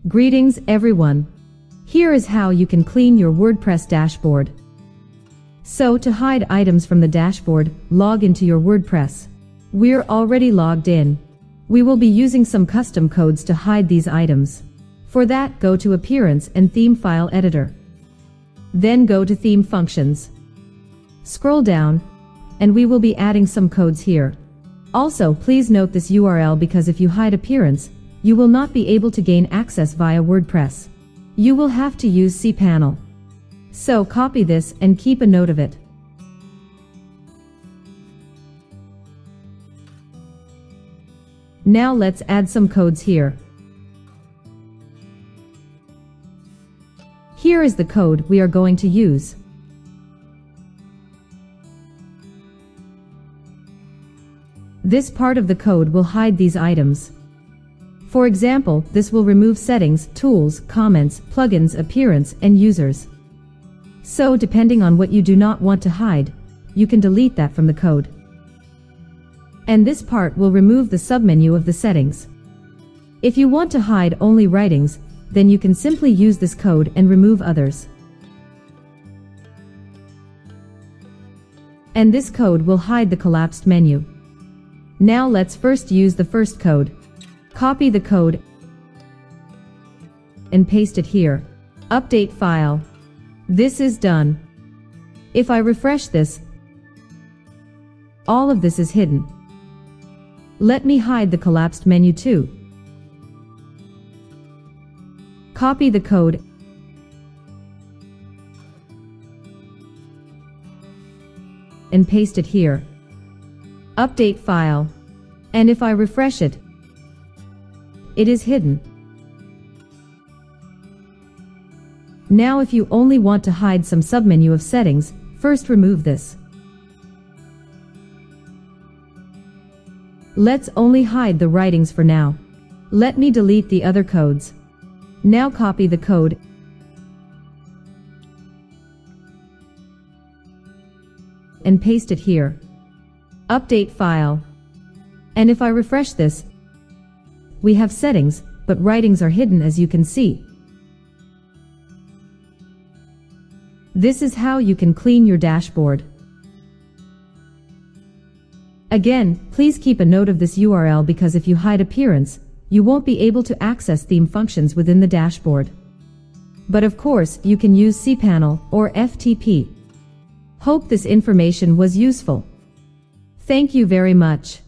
Greetings everyone. Here is how you can clean your WordPress dashboard. So to hide items from the dashboard, log into your WordPress. We're already logged in. We will be using some custom codes to hide these items. For that, go to Appearance and Theme File Editor. Then go to Theme Functions. Scroll down, and we will be adding some codes here. Also, please note this URL because if you hide appearance, you will not be able to gain access via WordPress. You will have to use cPanel. So copy this and keep a note of it. Now let's add some codes here. Here is the code we are going to use. This part of the code will hide these items. For example, this will remove settings, tools, comments, plugins, appearance, and users. So depending on what you do not want to hide, you can delete that from the code. And this part will remove the submenu of the settings. If you want to hide only writings, then you can simply use this code and remove others. And this code will hide the collapsed menu. Now let's first use the first code. Copy the code and paste it here. Update file. This is done. If I refresh this, all of this is hidden. Let me hide the collapsed menu too. Copy the code and paste it here. Update file. And if I refresh it, it is hidden. Now if you only want to hide some submenu of settings, first remove this. Let's only hide the writings for now. Let me delete the other codes. Now copy the code and paste it here. Update file. And if I refresh this, we have settings, but writings are hidden as you can see. This is how you can clean your dashboard. Again, please keep a note of this URL because if you hide appearance, you won't be able to access theme functions within the dashboard. But of course, you can use cPanel or FTP. Hope this information was useful. Thank you very much.